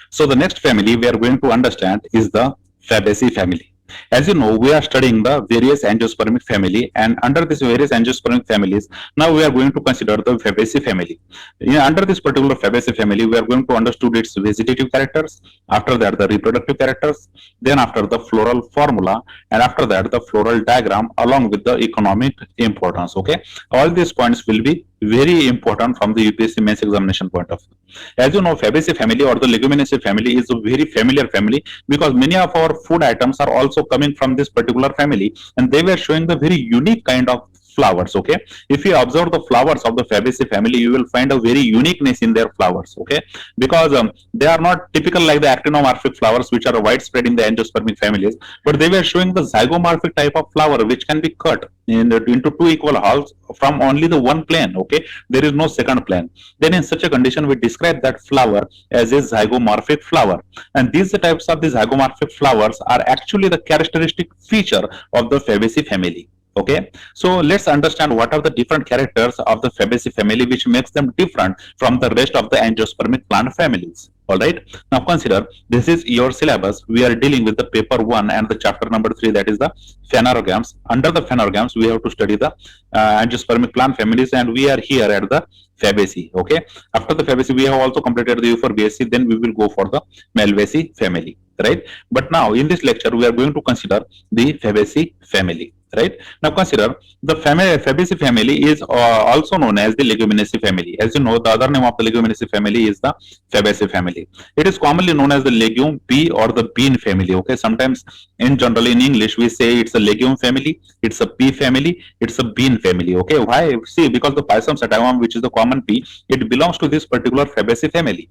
So the next family we are going to understand is the Fabaceae family. As you know, we are studying the various angiospermic family, and under this various angiospermic families, now we are going to consider the Fabaceae family. Under this particular Fabaceae family, we are going to understand its vegetative characters, after that the reproductive characters, then after the floral formula, and after that the floral diagram along with the economic importance. Okay, all these points will be very important from the UPSC mains examination point of view. As you know, Fabaceae family or the Leguminosae family is a very familiar family because many of our food items are also coming from this particular family, and they were showing the very unique kind of flowers. Okay, if you observe the flowers of the Fabaceae family, you will find a very uniqueness in their flowers. Okay, because they are not typical like the actinomorphic flowers which are widespread in the angiospermic families, but they were showing the zygomorphic type of flower which can be cut into two equal halves from only the one plane. Okay, there is no second plane. Then in such a condition, we describe that flower as a zygomorphic flower, and these types of the zygomorphic flowers are actually the characteristic feature of the Fabaceae family. Okay, so let's understand what are the different characters of the Fabaceae family which makes them different from the rest of the angiospermic plant families. All right, now consider this is your syllabus. We are dealing with the paper 1 and the chapter number 3, that is the phanerogams. Under the phanerogams, we have to study the angiospermic plant families, and we are here at the Fabaceae. Okay, after the Fabaceae, we have also completed the Euphorbiaceae, then we will go for the Malvaceae family, right? But now in this lecture, we are going to consider the Fabaceae family. Right, now consider the Fabaceae family is also known as the Leguminosae family. As you know, the other name of the Leguminosae family is the Fabaceae family. It is commonly known as the legume, pea, or the bean family. Okay, sometimes in general in English we say it's a legume family, it's a pea family, it's a bean family. Okay, why? See, because the Pisum sativum, which is the common pea, it belongs to this particular Fabaceae family,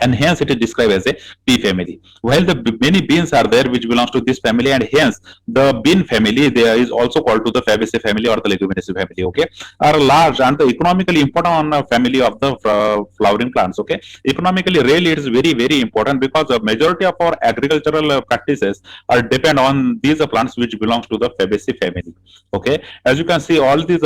and hence it is described as a pea family. While the many beans are there which belongs to this family, and hence the bean family there is also called to the Fabaceae family or the Leguminosae family. Okay, are large and the economically important family of the flowering plants. Okay, economically really it is very important because the majority of our agricultural practices are depend on these plants which belongs to the Fabaceae family. Okay, as you can see, all these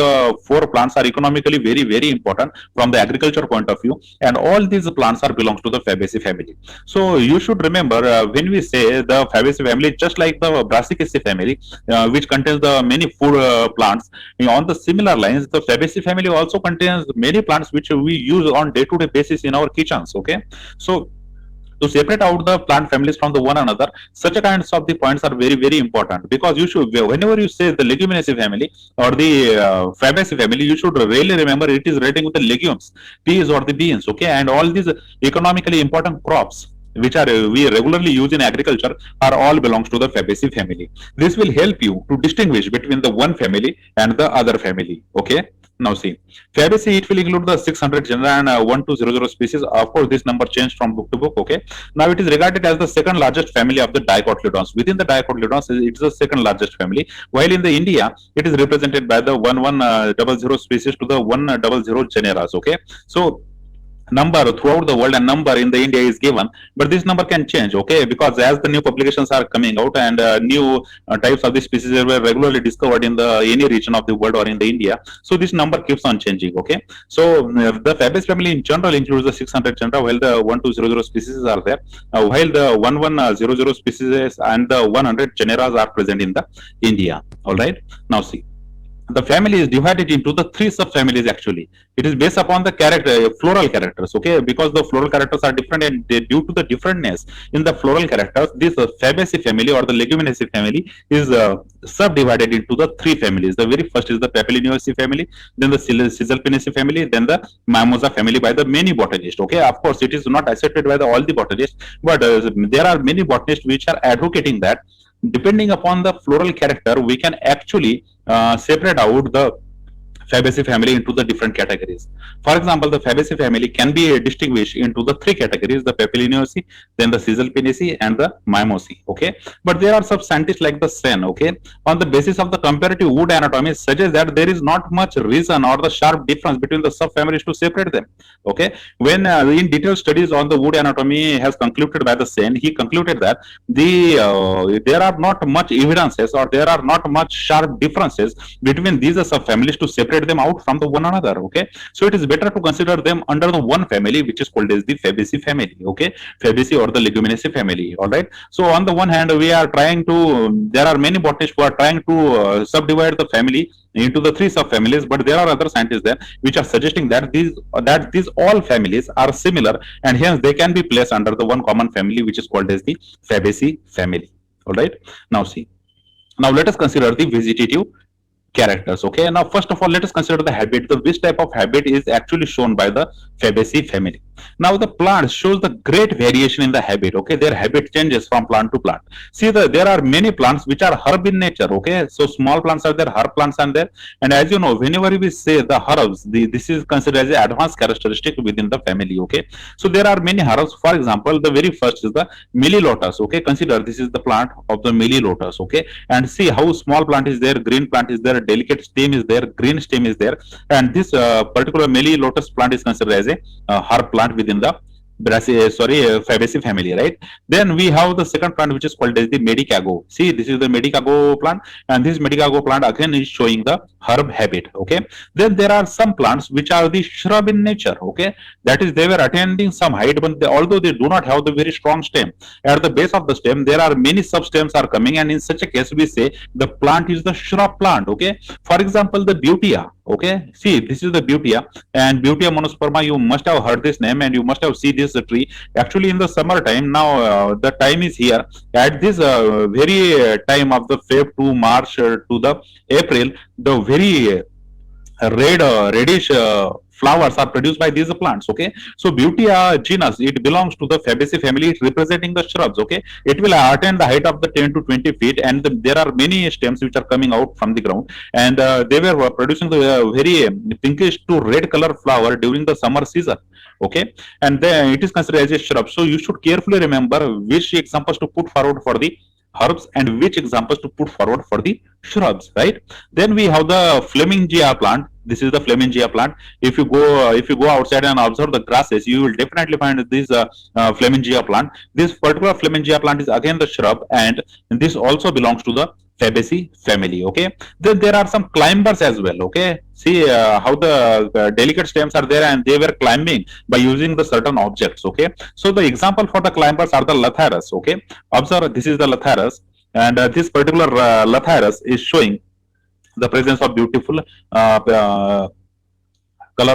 four plants are economically very important from the agriculture point of view, and all these plants are belongs to the Fabaceae family. So you should remember when we say the Fabaceae family, just like the Brassicaceae family, which contains the many food plants, on the similar lines, the Fabaceae family also contains many plants which we use on day-to-day basis in our kitchens. Okay, so to separate out the plant families from the one another, such a kinds of the points are very important, because you should, whenever you say the Leguminosae family or the Fabaceae family, you should really remember it is relating with the legumes, peas or the beans. Okay, and all these economically important crops which are we regularly use in agriculture are all belongs to the Fabaceae family. This will help you to distinguish between the one family and the other family. Okay, now see, Fabaceae, it will include the 600 genera and 1200 species. Of course, this number changed from book to book. Okay, now it is regarded as the second largest family of the Dicotyledons. Within the Dicotyledons, it is the second largest family. While in the India, it is represented by the 1100 species to the 100 genera. Okay, so number throughout the world and number in the India is given, but this number can change. Okay, because as the new publications are coming out and new types of the species were regularly discovered in the any region of the world or in the India, so this number keeps on changing. Okay, so the Fabaceae family in general includes the 600 genera, while the 1200 species are there, while the 1100 species and the 100 genera are present in the India. All right, now see, the family is divided into the three subfamilies. Actually, it is based upon the floral characters. Okay, because the floral characters are different, and due to the differentness in the floral characters, this Fabaceae family or the Leguminosae family is subdivided into the three families. The very first is the Papilionaceae family, then the Caesalpinaceae family, then the Mimosa family by the many botanists. Okay, of course it is not accepted by all the botanists, but there are many botanists which are advocating that depending upon the floral character, we can actually separate out the Fabaceae family into the different categories. For example, the Fabaceae family can be distinguished into the three categories: the Papilionaceae, then the Caesalpinaceae, and the Mimosae. Okay, but there are some scientists like the Sen. Okay, on the basis of the comparative wood anatomy, suggests that there is not much reason or the sharp difference between the subfamilies to separate them. Okay, when in detailed studies on the wood anatomy has concluded by the Sen, he concluded that there are not much evidences or there are not much sharp differences between these subfamilies to separate separate them out from the one another. Okay, so it is better to consider them under the one family, which is called as the Fabaceae family. Okay, Fabaceae or the Leguminaceae family. All right. So on the one hand, we are trying to. There are many botanists who are trying to subdivide the family into the three subfamilies, but there are other scientists there which are suggesting that these all families are similar, and hence they can be placed under the one common family, which is called as the Fabaceae family. All right. Now see. Now let us consider the vegetative characters. Okay, now first of all, let us consider the habit. The which type of habit is actually shown by the Fabaceae family. Now the plant shows the great variation in the habit. Okay, their habit changes from plant to plant. See, there are many plants which are herb in nature. Okay, so small plants are there, herb plants are there, and as you know, whenever we say the herbs, this is considered as an advanced characteristic within the family. Okay, so there are many herbs. For example, the very first is the Melilotus. Okay, consider this is the plant of the Melilotus. Okay, and see how small plant is there, green plant is there, delicate stem is there, green stem is there, and this particular Melilotus plant is considered as a herb plant within the Fabaceae family, right? Then we have the second plant which is called as the Medicago. See, this is the Medicago plant, and this Medicago plant again is showing the herb habit. Okay. Then there are some plants which are the shrub in nature. Okay, that is they were attaining some height, but although they do not have the very strong stem, at the base of the stem there are many substems are coming, and in such a case we say the plant is the shrub plant. Okay. For example, the Butea. Okay, see, this is the Butea, and Butea monosperma, you must have heard this name and you must have seen this tree. Actually, in the summer time, now the time is here. At this very time of the Feb to March to the April, the very reddish flowers are produced by these plants. Okay, so Butea genus, it belongs to the Fabaceae family, representing the shrubs. Okay, it will attain the height of the 10 to 20 feet, and there are many stems which are coming out from the ground, and they were producing the very pinkish to red color flower during the summer season. Okay, and then it is considered as a shrub. So you should carefully remember which examples to put forward for the herbs and which examples to put forward for the shrubs, right? Then we have the Flamingia plant. This is the Flamingia plant. If you go outside and observe the grasses, you will definitely find this Flamingia plant. This particular Flamingia plant is again the shrub, and this also belongs to the Fabaceae family. Okay, then there are some climbers as well. Okay, see how the delicate stems are there, and they were climbing by using the certain objects. Okay, so the example for the climbers are the Lathyrus. Okay, observe, this is the Lathyrus, and this particular Lathyrus is showing the presence of beautiful color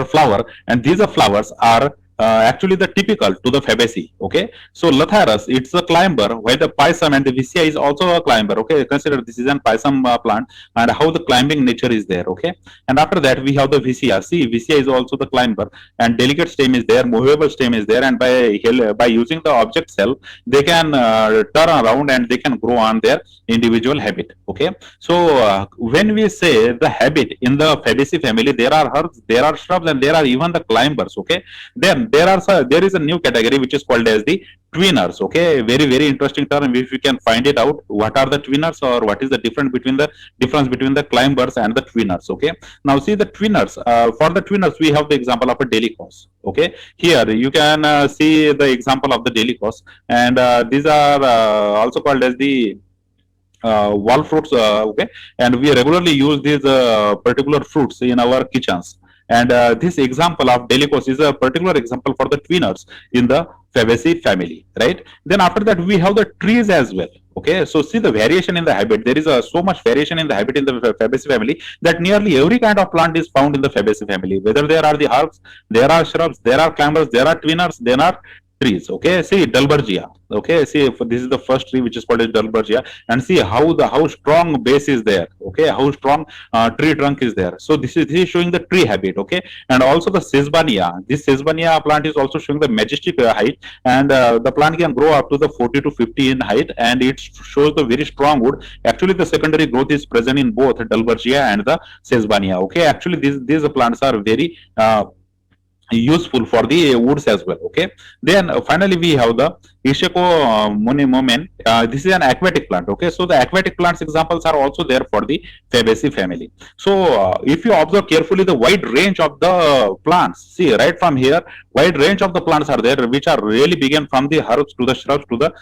flower, and these flowers are actually the typical to the Fabaceae. Okay, so Lathyrus, it's a climber, while the Pisum and the Vicia is also a climber. Okay, consider this is an Pisum plant, and how the climbing nature is there. Okay, and after that we have the Vicia. See, Vicia is also the climber, and delicate stem is there, movable stem is there, and by using the object cell, they can turn around and they can grow on their individual habit. Okay, so when we say the habit in the Fabaceae family, there are herbs, there are shrubs, and there are even the climbers. Okay, then there is a new category which is called as the twiners. Okay, very interesting term. If you can find it out, what are the twiners, or what is the difference between the climbers and the twiners? Okay, now see the twiners. For the twiners, we have the example of a Dolichos. Okay, here you can see the example of the Dolichos, and these are also called as the wall fruits. Okay, and we regularly use these particular fruits in our kitchens. And this example of Dolichos is a particular example for the twiners in the Fabaceae family, right? Then after that, we have the trees as well. Okay, so see the variation in the habit. There is so much variation in the habit in the Fabaceae family that nearly every kind of plant is found in the Fabaceae family. Whether there are the herbs, there are shrubs, there are climbers, there are twiners, there are trees. Okay, see Dalbergia. Okay, see this is the first tree which is called as Dalbergia, and see how strong base is there. Okay, how strong tree trunk is there. So this is showing the tree habit. Okay, and also the Sesbania. This Sesbania plant is also showing the majestic height, and the plant can grow up to the 40 to 50 in height, and it shows the very strong wood. Actually, the secondary growth is present in both Dalbergia and the Sesbania. Okay, actually these plants are very useful for the woods as well. Okay, then finally we have the Ishiko momen. This is an aquatic plant. Okay, so the aquatic plants examples are also there for the Fabaceae family. So if you observe carefully the wide range of the plants, see right from here, wide range of the plants are there, which are really begin from the herbs to the shrubs to the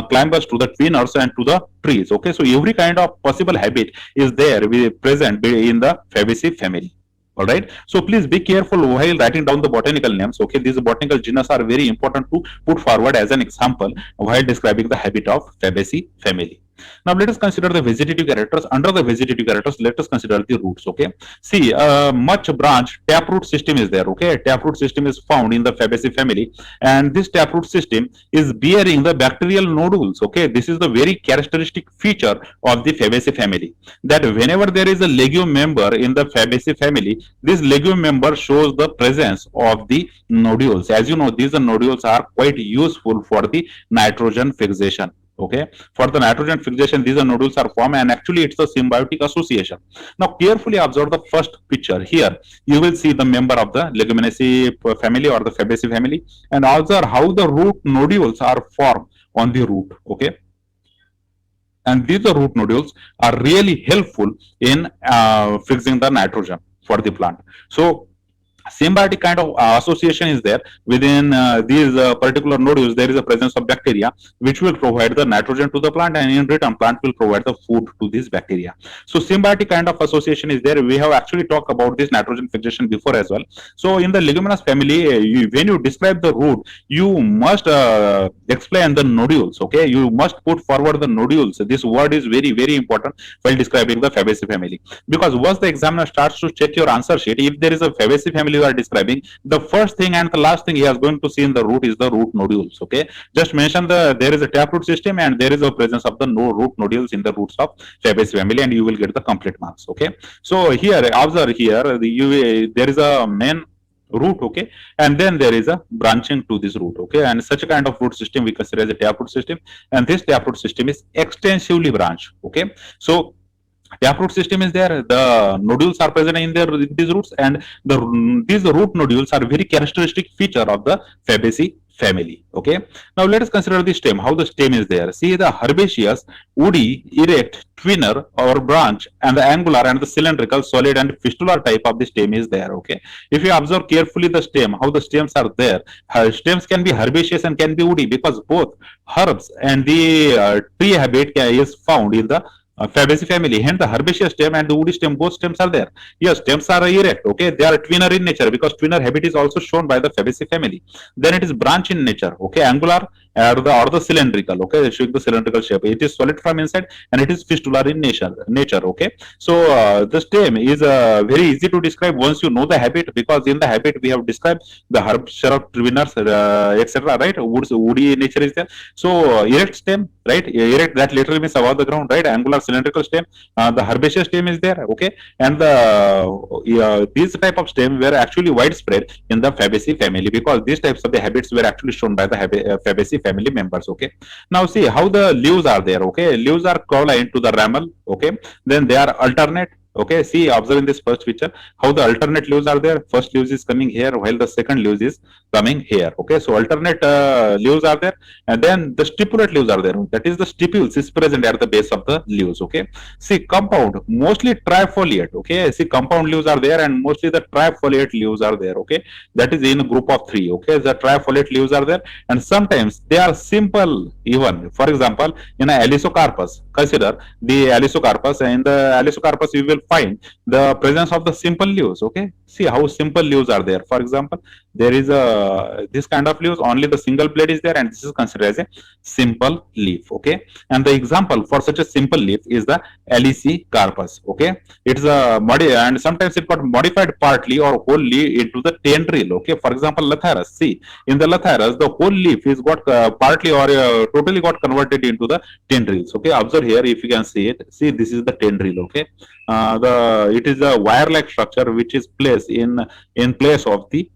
climbers to the twiners and to the trees. Okay, so every kind of possible habit is there present in the Fabaceae family. All right. So please be careful while writing down the botanical names. Okay, these botanical genus are very important to put forward as an example while describing the habit of Fabaceae family. Now let us consider the vegetative characters. Under the vegetative characters, let us consider the roots. Okay. See, much branch taproot system is there. Okay, taproot system is found in the Fabaceae family, and this taproot system is bearing the bacterial nodules. Okay, this is the very characteristic feature of the Fabaceae family. That whenever there is a legume member in the Fabaceae family, this legume member shows the presence of the nodules. As you know, these nodules are quite useful for the nitrogen fixation. Okay, for the nitrogen fixation, these nodules are formed, and actually it's a symbiotic association. Now carefully observe the first picture. Here you will see the member of the Leguminosae family or the Fabaceae family, and observe how the root nodules are formed on the root. Okay, and these root nodules are really helpful in fixing the nitrogen for the plant. So symbiotic kind of association is there within these particular nodules. There is a presence of bacteria which will provide the nitrogen to the plant, and in return plant will provide the food to these bacteria. So symbiotic kind of association is there. We have actually talked about this nitrogen fixation before as well. So in the leguminous family, when you describe the root, you must explain the nodules. Okay, you must put forward the nodules. This word is very very important while describing the Fabaceae family, because once the examiner starts to check your answer sheet, if there is a Fabaceae family you are describing, the first thing and the last thing he is going to see in the root is the root nodules. Okay, just mention there is a taproot system and there is a presence of the root nodules in the roots of Fabaceae family, and you will get the complete marks. Okay, so here observe here there is a main root. Okay, and then there is a branching to this root. Okay, and such a kind of root system we consider as a taproot system, and this taproot system is extensively branched. Okay, so taproot system is there, the nodules are present in these roots, and these root nodules are very characteristic feature of the Fabaceae family. Okay, now let us consider the stem, how the stem is there. See, the herbaceous, woody, erect, twinner or branch, and the angular and the cylindrical, solid and fistular type of the stem is there. Okay, if you observe carefully the stem, how the stems are there, stems can be herbaceous and can be woody, because both herbs and the tree habit is found in the Fabaceae family. Hence the herbaceous stem and the woody stem, both stems are there. Yes, stems are erect. Okay, they are twinner in nature, because twinner habit is also shown by the Fabaceae family. Then it is branch in nature. Okay, angular or the cylindrical. Okay, showing the cylindrical shape. It is solid from inside and it is fistular in nature. Okay, so the stem is very easy to describe once you know the habit, because in the habit we have described the herb, shrub, twinners, etc. Right, woody nature is there. So erect stem, right? Erect, that literally means above the ground, right? Angular, cylindrical stem. The herbaceous stem is there. Okay, and these type of stem were actually widespread in the Fabaceae family, because these types of the habits were actually shown by the Fabaceae family members. Okay, now see how the leaves are there. Okay, leaves are caulin to the ramal. Okay, then they are alternate. Okay, see, observing this first picture, how the alternate leaves are there. First leaves is coming here, while the second leaves is coming here. Okay, so alternate leaves are there, and then the stipulate leaves are there. That is, the stipules is present at the base of the leaves. Okay, see, compound, mostly trifoliate. Okay, see, compound leaves are there, and mostly the trifoliate leaves are there. Okay, that is in a group of three. Okay, the trifoliate leaves are there, and sometimes they are simple even. For example, in a Alisocarpus, consider the Alisocarpus. In the Alisocarpus, you will find the presence of the simple leaves. Okay, see how simple leaves are there. For example, there is a this kind of leaves, only the single blade is there, and this is considered as a simple leaf. Okay, and the example for such a simple leaf is the Alisocarpus. Okay, it's a and sometimes it got modified partly or wholly into the tendril. Okay, for example, Lathyrus. See, in the Lathyrus, the whole leaf is got partly or totally got converted into the tendrils. Okay, observe here if you can see it. See, this is the tendril. Okay, it is a wire-like structure which is placed in place of the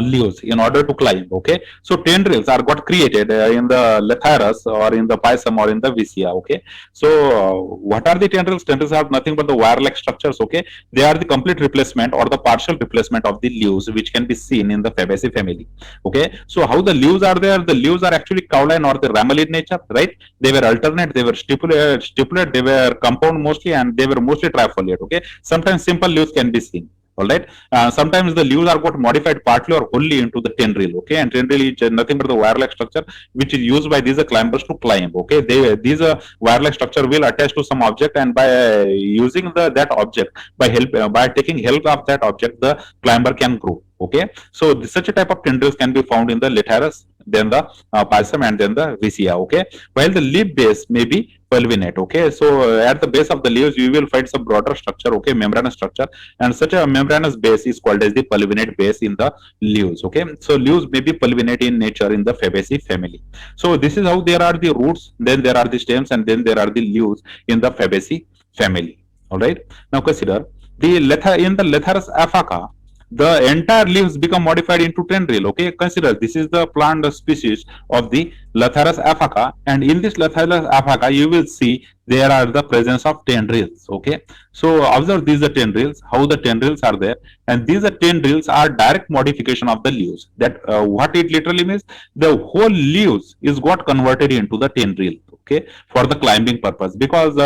leaves in order to climb. Okay, so tendrils are got created in the Lathyrus or in the Pisum or in the Vicia. Okay, so what are the tendrils? Tendrils are nothing but the wire-like structures. Okay, they are the complete replacement or the partial replacement of the leaves which can be seen in the Fabaceae family. Okay, so how the leaves are there? The leaves are actually caulin or the ramal in nature, right? They were alternate, they were stipulate, they were compound mostly, and they were mostly trifoliate. Okay, sometimes simple leaves can be seen. All right. Sometimes the leaves are got modified partly or wholly into the tendril. Okay, and tendril is nothing but the wire-like structure which is used by these climbers to climb. Okay, these wire-like structure will attach to some object, and by using the that object by taking help of that object, the climber can grow. Okay, so such a type of tendrils can be found in the Lathyrus, then the Pisum, and then the Vicia. Okay, while the leaf base may be pulvinate. Okay, so at the base of the leaves you will find some broader structure. Okay, membranous structure, and such a membranous base is called as the pulvinate base in the leaves. Okay, so leaves may be pulvinate in nature in the Fabaceae family. So this is how there are the roots, then there are the stems, and then there are the leaves in the Fabaceae family. All right, now consider the in the Lathyrus aphaca, the entire leaves become modified into tendril. Okay, consider this is the plant species of the Lathyrus aphaca, and in this Lathyrus aphaca you will see there are the presence of tendrils. Okay, so observe these are tendrils, how the tendrils are there, and these are tendrils are direct modification of the leaves. That what it literally means, the whole leaves is got converted into the tendril. Okay, for the climbing purpose, because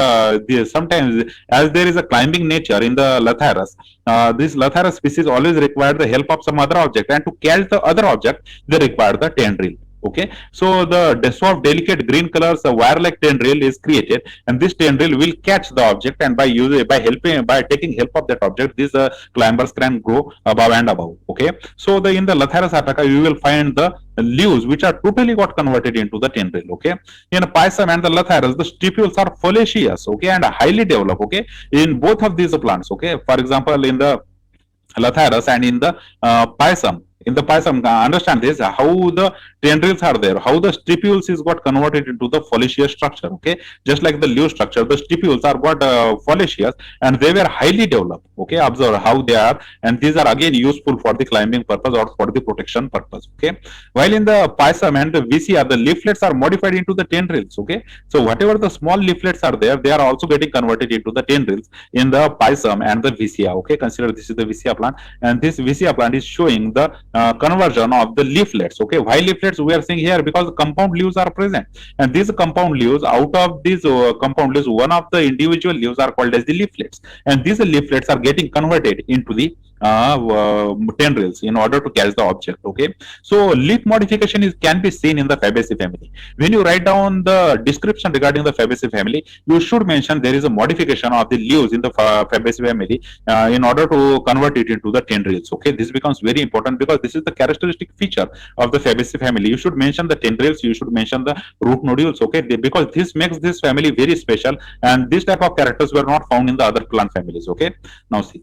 sometimes as there is a climbing nature in the Lathyrus, this Lathyrus species always require the help of some other object, and to catch the other object they require the tendril. Okay, so the soft delicate green colors, a wire-like tendril is created, and this tendril will catch the object, and by taking help of that object, these climbers can grow above and above. Okay, so in the Lathyrus aphaca you will find the leaves which are totally got converted into the tendril. Okay, in Pisum and the Lathyrus, the stipules are foliaceous. Okay, and highly developed. Okay, in both of these plants. Okay, for example, in the Lathyrus and in the Pisum. In the Pisum, understand this, how the tendrils are there, how the stipules is got converted into the foliaceous structure. Okay, just like the leaf structure, the stipules are got foliaceous, and they were highly developed. Okay, observe how they are, and these are again useful for the climbing purpose or for the protection purpose. Okay, while in the Pisum and the VCR, the leaflets are modified into the tendrils. Okay, so whatever the small leaflets are there, they are also getting converted into the tendrils in the Pisum and the Vicia. Okay, consider this is the Vicia plant, and this Vicia plant is showing the conversion of the leaflets. Okay, why leaflets we are seeing here? Because the compound leaves are present, and these compound leaves, out of these compound leaves, one of the individual leaves are called as the leaflets, and these leaflets are getting converted into the tendrils in order to catch the object. Okay, so leaf modification can be seen in the Fabaceae family. When you write down the description regarding the Fabaceae family, you should mention there is a modification of the leaves in the Fabaceae family in order to convert it into the tendrils. Okay, this becomes very important because this is the characteristic feature of the Fabaceae family. You should mention the tendrils, you should mention the root nodules. Okay, because this makes this family very special, and this type of characters were not found in the other plant families. Okay, now see,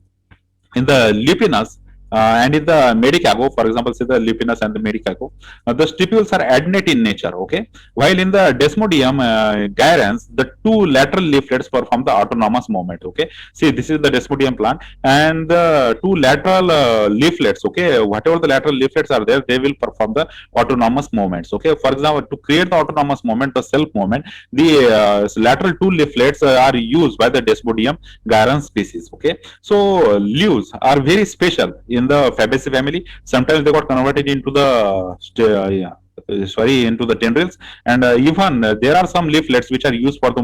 in the Lupinus and in the Medicago, for example, say the Lupinus and the Medicago, the stipules are adnate in nature. Okay, while in the Desmodium gyrans, the two lateral leaflets perform the autonomous movement. Okay, see, this is the Desmodium plant, and the two lateral leaflets. Okay, whatever the lateral leaflets are there, they will perform the autonomous movements. Okay, for example, to create the autonomous movement, the self movement, the lateral two leaflets are used by the Desmodium gyrans species. Okay, so leaves are very special in the Fabaceae family. Sometimes they got converted into the into the tendrils, and even there are some leaflets which are used for the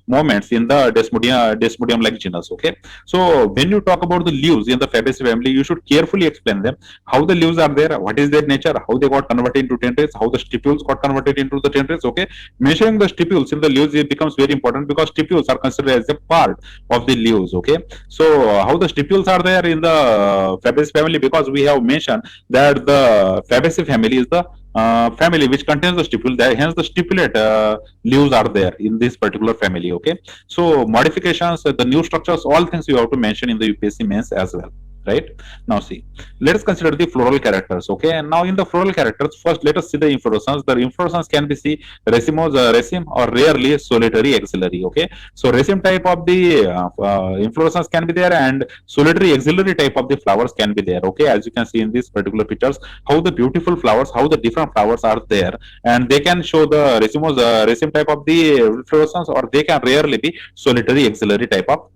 movements in the Desmodium like genus. Okay, so when you talk about the leaves in the Fabaceae family, you should carefully explain them, how the leaves are there, what is their nature, how they got converted into tendrils, how the stipules got converted into the tendrils. Okay, mentioning the stipules in the leaves, it becomes very important because stipules are considered as a part of the leaves. Okay, so how the stipules are there in the Fabaceae family, because we have mentioned that the Fabaceae family is the family which contains the stipule, hence the stipulate leaves are there in this particular family. Okay, so modifications, the new structures, all things you have to mention in the UPSC mains as well. Right, now see, let us consider the floral characters. Okay, and now in the floral characters, first let us see the inflorescence. The inflorescence can be see racemose, raceme, or rarely solitary axillary. Okay, so raceme type of the inflorescence can be there, and solitary axillary type of the flowers can be there. Okay, as you can see in these particular pictures, how the beautiful flowers, how the different flowers are there, and they can show the raceme type of the inflorescence, or they can rarely be solitary axillary type of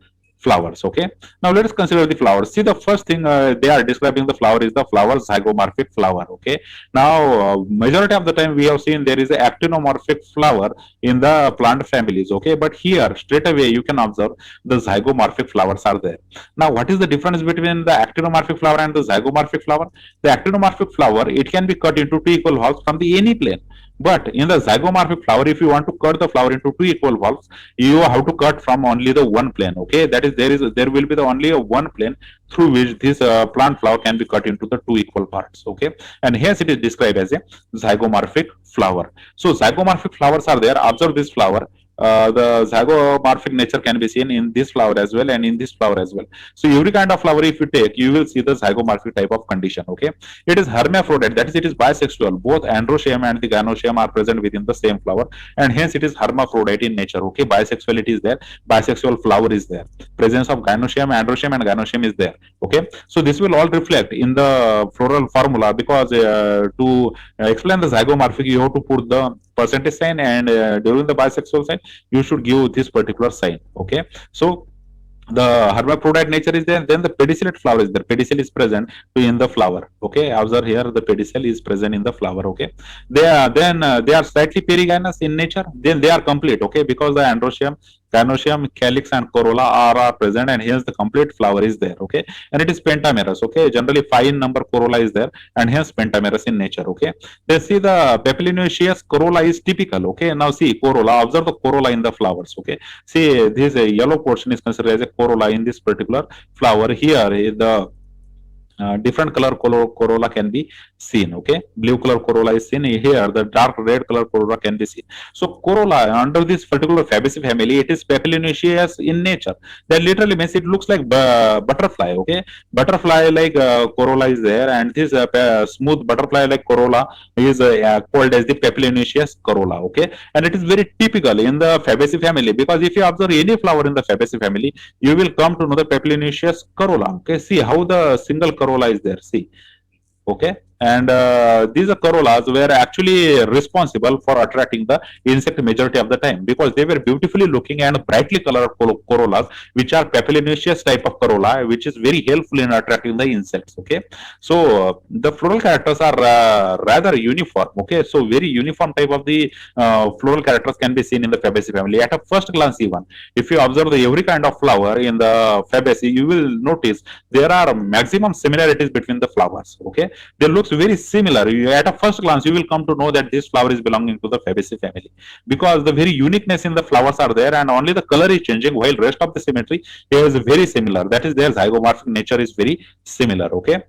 flowers. Okay, now let us consider the flowers. See, the first thing they are describing the flower is the flower zygomorphic flower. Okay, now majority of the time we have seen there is a actinomorphic flower in the plant families. Okay, but here straight away you can observe the zygomorphic flowers are there. Now what is the difference between the actinomorphic flower and the zygomorphic flower? The actinomorphic flower, it can be cut into two equal halves from the any plane. But in the zygomorphic flower, if you want to cut the flower into two equal halves, you have to cut from only the one plane. Okay, that is there will be the only a one plane through which this plant flower can be cut into the two equal parts. Okay, and hence it is described as a zygomorphic flower. So zygomorphic flowers are there. Observe this flower. The zygomorphic nature can be seen in this flower as well and in this flower as well. So every kind of flower if you take, you will see the zygomorphic type of condition. Okay, it is hermaphrodite, that is it is bisexual. Both androecium and the gynoecium are present within the same flower, and hence it is hermaphrodite in nature. Okay, bisexuality is there, bisexual flower is there, presence of gynoecium, androecium and gynoecium is there. Okay, so this will all reflect in the floral formula, because to explain the zygomorphic you have to put the percentage sign, and during the bisexual sign you should give this particular sign. Okay, so the hermaphrodite nature is there, then the pedicellate flower is there, pedicel is present in the flower. Okay, observe here the pedicel is present in the flower. Okay, they are then they are slightly perigynous in nature, then they are complete. Okay, because the androecium, gynoecium, calyx and corolla are present, and hence the complete flower is there. Okay, and it is pentamerous. Okay, generally 5 in number corolla is there, and hence pentamerous in nature. Okay, they see the papilionaceous corolla is typical. Okay, now see corolla, observe the corolla in the flowers. Okay, see this yellow portion is considered as a corolla in this particular flower. Here the different color corolla can be seen. Okay, blue color corolla is seen here, the dark red color corolla can be seen. So corolla under this particular Fabaceae family, it is papilionaceous in nature. That literally means it looks like butterfly. Okay, butterfly like corolla is there, and this smooth butterfly like corolla is called as the papilionaceous corolla. Okay, and it is very typical in the Fabaceae family, because if you observe any flower in the Fabaceae family, you will come to know the papilionaceous corolla. Okay, see how the single corolla is there. See, okay, and these corollas were actually responsible for attracting the insect majority of the time, because they were beautifully looking and brightly colored corollas, which are papilionaceous type of corolla, which is very helpful in attracting the insects. Okay, so the floral characters are rather uniform. Okay, so very uniform type of the floral characters can be seen in the Fabaceae family at a first glance. Even if you observe the every kind of flower in the Fabaceae, you will notice there are maximum similarities between the flowers. Okay, they look very similar. At a first glance, you will come to know that this flower is belonging to the Fabaceae family, because the very uniqueness in the flowers are there, and only the color is changing, while rest of the symmetry is very similar. That is, their zygomorphic nature is very similar. Okay,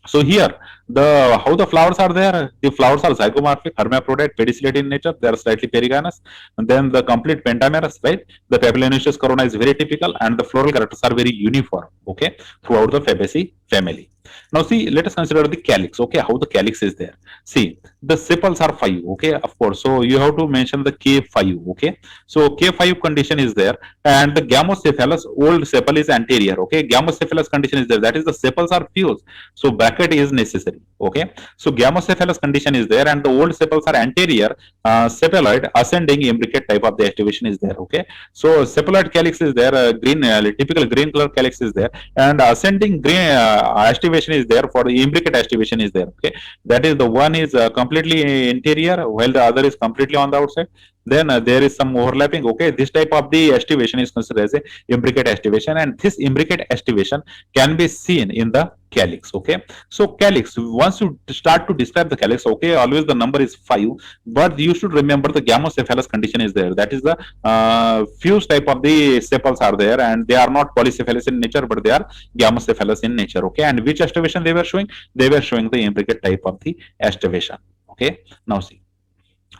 so here the how the flowers are there, the flowers are zygomorphic, hermaphrodite, pedicellate in nature, they are slightly perigynous, and then the complete pentamerous, right? The papilionaceous corona is very typical, and the floral characters are very uniform. Okay, throughout the Fabaceae family. Now see, let us consider the calyx. Okay, how the calyx is there. See, the sepals are 5. Okay, of course, so you have to mention the K5. Okay, so K5 condition is there, and the gamocephalous old sepal is anterior. Okay, gamocephalous condition is there, that is the sepals are fused, so bracket is necessary. Okay, so gamocephalous condition is there, and the old sepals are anterior, sepaloid ascending imbricate type of the activation is there. Okay, so sepaloid calyx is there, green typical green color calyx is there, and ascending green activation is there for the imbricate activation is there. Okay, that is the one is completely interior, while the other is completely on the outside. Then there is some overlapping. Okay, this type of the activation is considered as a imbricate activation, and this imbricate activation can be seen in the calyx. Okay, so calyx, once you start to describe the calyx, okay, always the number is 5, but you should remember the gamocephalous condition is there, that is the fused type of the sepals are there, and they are not polycephalous in nature, but they are gamocephalous in nature. Okay, and which activation they were showing? They were showing the imbricate type of the activation. Okay, now see,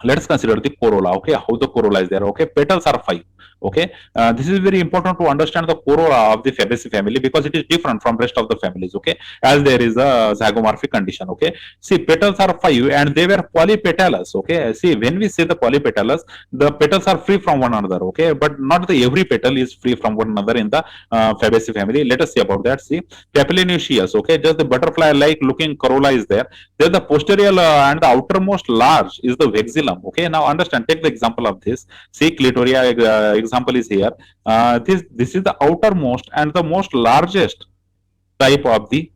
let us consider the corolla. Okay, how the corolla is there. Okay, petals are 5. Okay, this is very important to understand the corolla of the Fabaceae family, because it is different from rest of the families. Okay, as there is a zygomorphic condition. Okay, see, petals are 5 and they were polypetalous. Okay, see, when we say the polypetalous, the petals are free from one another. Okay, but not the every petal is free from one another in the Fabaceae family. Let us see about that. See, papilionaceous. Okay, just the butterfly like looking corolla is there. Then the posterior and the outermost large is the vexilla. vexillum. Okay, now understand. Take the example of this. See, clitoria example is here. This is the outermost and the most largest type of the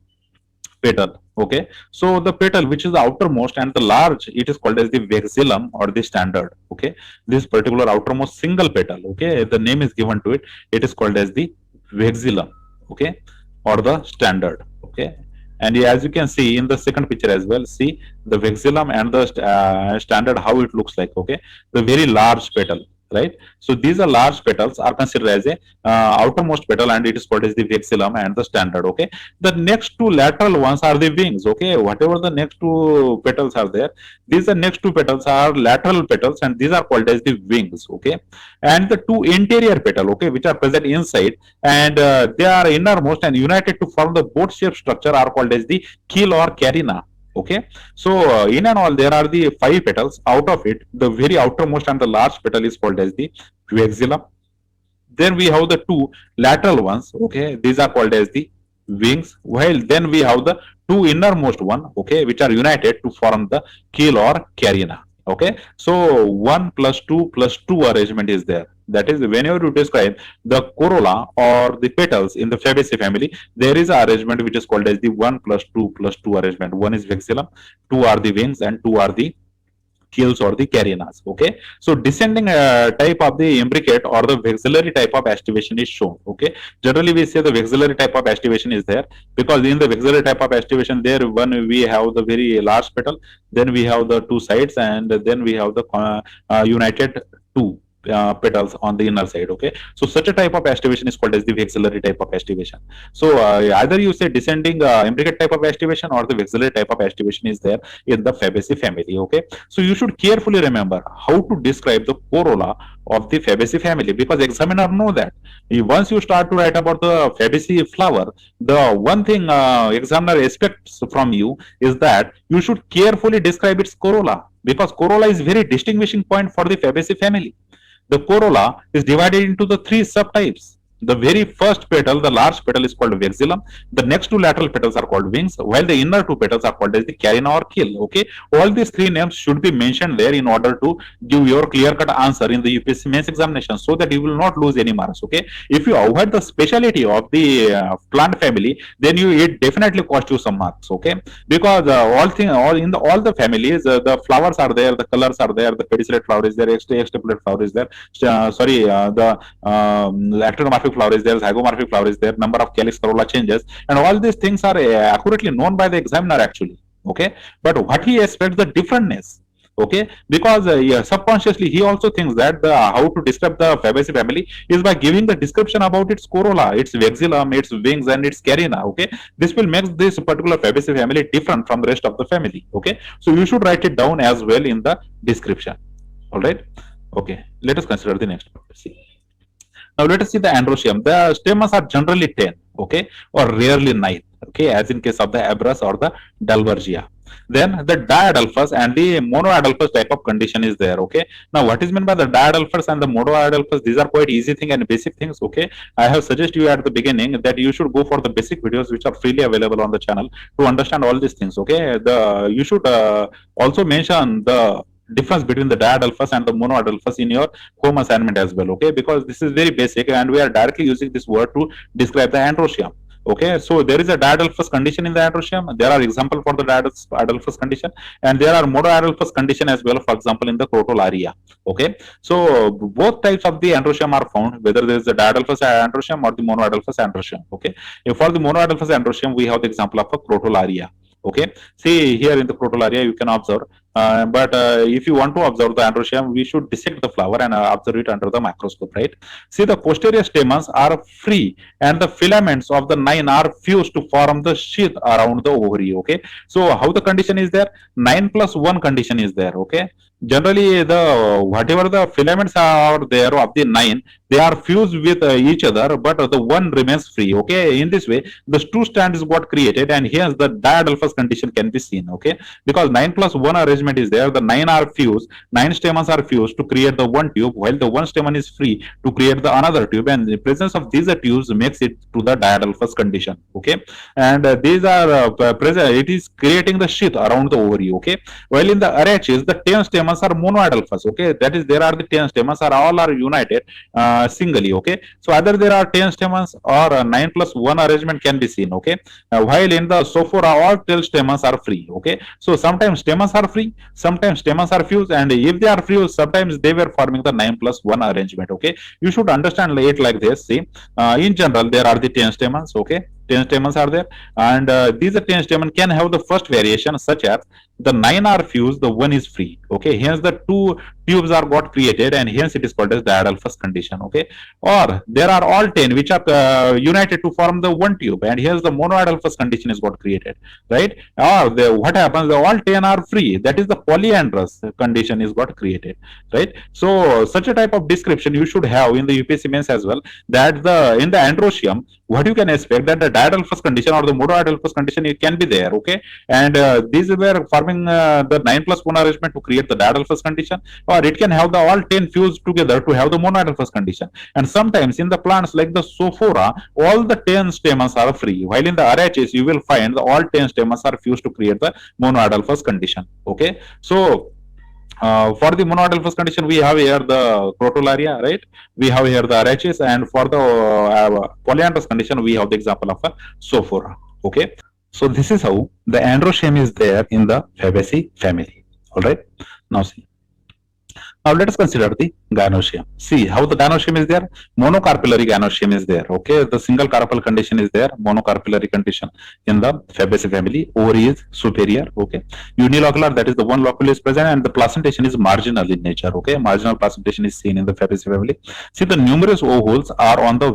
petal. Okay, so the petal which is the outermost and the large, it is called as the vexillum or the standard. Okay, this particular outermost single petal, okay, the name is given to it, it is called as the vexillum. Okay, or the standard. Okay, and as you can see in the second picture as well, see the vexillum and the standard, how it looks like. Okay, the very large petal, right? So these are large petals are considered as a outermost petal, and it is called as the vexillum and the standard. Okay, the next two lateral ones are the wings. Okay, whatever the next two petals are there, these are next two petals are lateral petals, and these are called as the wings. Okay, and the two interior petal, okay, which are present inside, and they are innermost and united to form the boat shaped structure, are called as the keel or carina. Okay, so in and all there are the five petals. Out of it, the very outermost and the large petal is called as the vexillum. Then we have the two lateral ones. Okay, these are called as the wings, while then we have the two innermost one, okay, which are united to form the keel or carina. Okay, so 1 plus 2 plus 2 arrangement is there. That is, whenever you describe the corolla or the petals in the Fabaceae family, there is an arrangement which is called as the 1 plus 2 arrangement. One is vexillum, two are the wings, and two are the keels or the carinas. Okay, so descending type of the imbricate or the vexillary type of aestivation is shown. Okay, generally we say the vexillary type of aestivation is there, because in the vexillary type of aestivation, there one we have the very large petal, then we have the two sides, and then we have the united two petals on the inner side. Okay, so such a type of aestivation is called as the vexillary type of aestivation. So either you say descending imbricate type of aestivation or the vexillary type of aestivation is there in the Fabaceae family. Okay, so you should carefully remember how to describe the corolla of the Fabaceae family, because examiner know that once you start to write about the Fabaceae flower, the one thing examiner expects from you is that you should carefully describe its corolla, because corolla is very distinguishing point for the Fabaceae family. The corolla is divided into the three subtypes. The very first petal, the large petal, is called vexillum. The next two lateral petals are called wings, while the inner two petals are called as the carina or keel. Okay, all these three names should be mentioned there in order to give your clear-cut answer in the UPSC mains examination, so that you will not lose any marks. Okay, if you avoid the speciality of the plant family, then it definitely cost you some marks. Okay, because all the families, the flowers are there, the colors are there, the pedicellate flower is there, extrapolate flower is there. The actinomorphic flower is there, zygomorphic flower is there, number of calyx corolla changes, and all these things are accurately known by the examiner actually. Okay, but what he expects the differentness. Okay, because subconsciously he also thinks that how to describe the Fabaceae family is by giving the description about its corolla, its vexillum, its wings, and its carina. Okay, this will make this particular Fabaceae family different from the rest of the family. Okay, so you should write it down as well in the description. All right. Okay, let us consider the next part. See. Now let us see the androecium. The stamens are generally 10, okay, or rarely 9, okay, as in case of the abrus or the dalbergia. Then the diadelphous and the monoadelphous type of condition is there. Okay, now what is meant by the diadelphous and the monoadelphous? These are quite easy thing and basic things. Okay, I have suggested you at the beginning that you should go for the basic videos which are freely available on the channel to understand all these things. Okay, you should also mention the difference between the diadelphous and the monoadelphous in your home assignment as well. Okay, because this is very basic and we are directly using this word to describe the androecium. Okay, so there is a diadelphous condition in the androecium. There are examples for the diadelphous condition, and there are monoadelphous condition as well, for example in the crotalaria. Okay, so both types of the androecium are found, whether there is a diadelphous androecium or the monoadelphous androecium. Okay, for the monoadelphous androecium we have the example of a crotalaria. Okay, see here in the crotalaria you can observe, but if you want to observe the androecium, we should dissect the flower and observe it under the microscope, right? See, the posterior stamens are free and the filaments of the 9 are fused to form the sheath around the ovary. Okay, so how the condition is there? 9 plus 1 condition is there. Okay, generally the whatever the filaments are there of the 9, they are fused with each other, but the one remains free. Okay, in this way the two strands got created, and hence the diadelphous condition can be seen. Okay, because 9 plus 1 arrangement arrangement is there, the nine are fused, nine stamens are fused to create the one tube, while the one stamen is free to create the another tube, and the presence of these tubes makes it to the diadelphous condition. Okay, and these are present. It is creating the sheath around the ovary. Okay, while in the arraches, the 10 stamens are monoidelphous. Okay, that is there are the 10 stamens are all are united singly. Okay, so either there are 10 stamens or 9 plus 1 arrangement can be seen. Okay, while in the sophora all 12 stamens are free. Okay, so sometimes stamens are free, sometimes stamens are fused, and if they are fused, sometimes they were forming the 9 plus 1 arrangement. Okay, you should understand it like this. See, in general there are the 10 stamens. Okay, 10 stamens are there, and these 10 stamens can have the first variation, such as the 9 are fused, the 1 is free. Okay, hence the two tubes are got created, and hence it is called as diadelphous condition. Okay, or there are all 10 which are united to form the one tube, and here's the monoidelphous condition is got created, right? Or what happens, the all 10 are free, that is the polyandrous condition is got created, right? So such a type of description you should have in the UPSC mains as well, that the in the androecium, what you can expect, that the diadelphous condition or the monoidelphous condition, it can be there. Okay, and these were forming the 9 plus 1 arrangement to create the diadelphous condition, or it can have the all 10 fused together to have the monoidelphous condition. And sometimes in the plants like the sophora, all the 10 stamens are free, while in the arraches you will find the all 10 stamens are fused to create the monoidelphous condition. Okay, so for the monoidelphous condition, we have here the crotalaria, right? We have here the arraches, and for the polyandrous condition, we have the example of a sophora. Okay, so this is how the androecium is there in the Fabaceae family. All right, now see. Now let us consider the gynoecium. See how the gynoecium is there. Monocarpillary gynoecium is there. Okay, the single carpal condition is there. Monocarpillary condition in the Fabaceae family. Ovary is superior. Okay, unilocular, that is the one locule is present, and the placentation is marginal in nature. Okay, marginal placentation is seen in the Fabaceae family. See, the numerous ovules are on the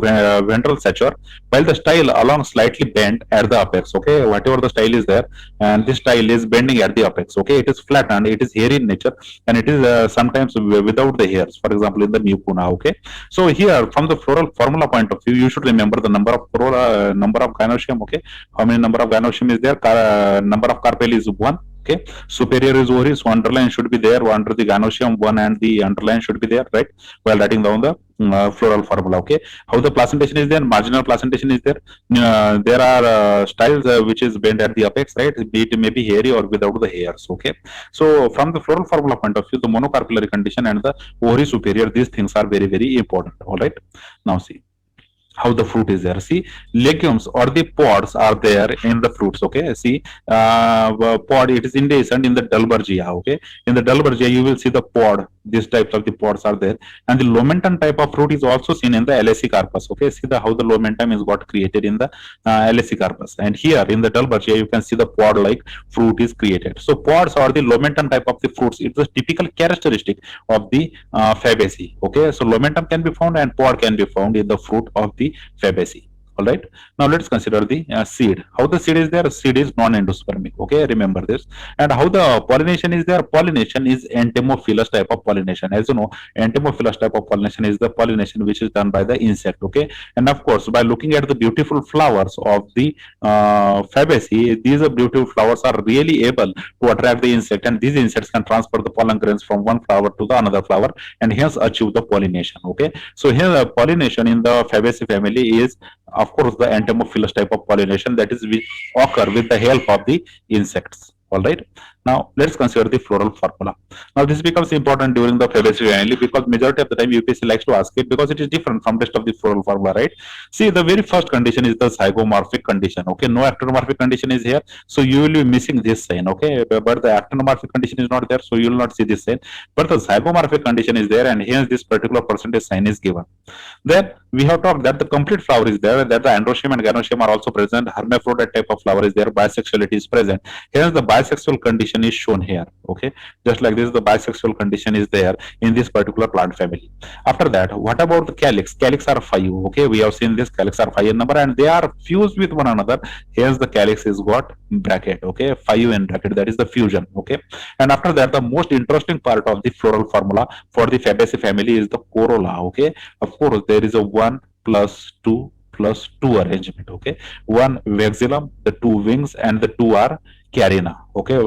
ventral suture, while the style along slightly bent at the apex. Okay, whatever the style is there, and this style is bending at the apex. Okay, it is flattened, it is hairy in nature, and it is sometimes without the hairs, for example in the mucuna. Okay, so here from the floral formula point of view, you should remember the number of number of gynoecium. Okay, how many number of gynoecium is there? Number of carpel is 1. Okay, superior is ovary, so underline should be there under the gynoecium 1, and the underline should be there, right, while writing down the floral formula. Okay, how the placentation is there? Marginal placentation is there. There are styles which is bent at the apex, right? It may be hairy or without the hairs. Okay, so from the floral formula point of view, the monocarpillary condition and the ovary superior, these things are very, very important. All right, now see how the fruit is there. See, legumes or the pods are there in the fruits. Okay, see, pod, it is indecent in the Dalbergia. Okay, in the Dalbergia you will see the pod, these types of the pods are there, and the Lomentum type of fruit is also seen in the LSC carpus. Okay, see the how the Lomentum is got created in the LSC carpus, and here in the Dalbergia you can see the pod like fruit is created. So pods or the Lomentum type of the fruits, it's a typical characteristic of the Fabaceae. Okay, so Lomentum can be found and pod can be found in the fruit of the Fabaceae. All right, now let's consider the seed. How the seed is there? Seed is non-endospermic. Okay, remember this. And how the pollination is there? Pollination is entomophilous type of pollination. As you know, entomophilous type of pollination is the pollination which is done by the insect. Okay, and of course by looking at the beautiful flowers of the Fabaceae, these beautiful flowers are really able to attract the insect, and these insects can transfer the pollen grains from one flower to the another flower, and hence achieve the pollination. Okay, so here pollination in the Fabaceae family is of course the entomophilous type of pollination, that is which occur with the help of the insects. All right, now let's consider the floral formula. Now this becomes important during the Fabaceae family, because majority of the time UPSC likes to ask it, because it is different from rest of the floral formula, right? See, the very first condition is the zygomorphic condition. Okay, no actinomorphic condition is here, so you will be missing this sign. Okay, but the actinomorphic condition is not there, so you will not see this sign, but the zygomorphic condition is there, and hence this particular percentage sign is given. Then we have talked that the complete flower is there, that the androecium and gynoecium are also present, hermaphrodite type of flower is there, bisexuality is present, hence the bisexual condition is shown here. Okay, just like this, the bisexual condition is there in this particular plant family. After that, what about the calyx? Calyx are 5. Okay, we have seen this, calyx are 5 in number, and they are fused with one another, hence the calyx is got bracket. Okay, 5 in bracket, that is the fusion. Okay, and after that, the most interesting part of the floral formula for the Fabaceae family is the corolla. Okay, of course there is a 1 plus 2 plus 2 arrangement. Okay, one vexillum, the 2 wings, and the 2 are carina. Okay,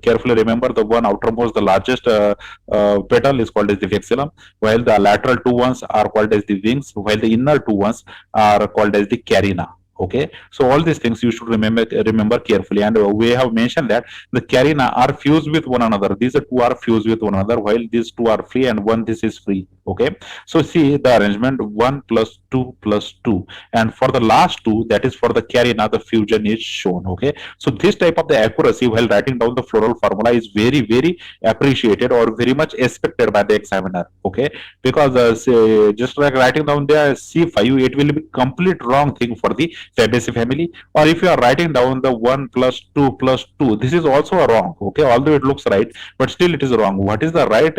carefully remember the one outermost, the largest petal is called as the vexillum, while the lateral two ones are called as the wings, while the inner two ones are called as the carina. Okay, so all these things you should remember carefully, and we have mentioned that the carina are fused with one another. These two are fused with one another, while these two are free, and one this is free. Okay, so see the arrangement: one plus two plus two, and for the last two, that is for the carina, the fusion is shown. Okay, so this type of the accuracy while writing down the floral formula is very very appreciated or very much expected by the examiner. Okay, because say, just like writing down the C5, it will be complete wrong thing for the Fabaceae family. Or if you are writing down the 1 plus 2, this is also a wrong. Okay, although it looks right, but still it is wrong. What is the right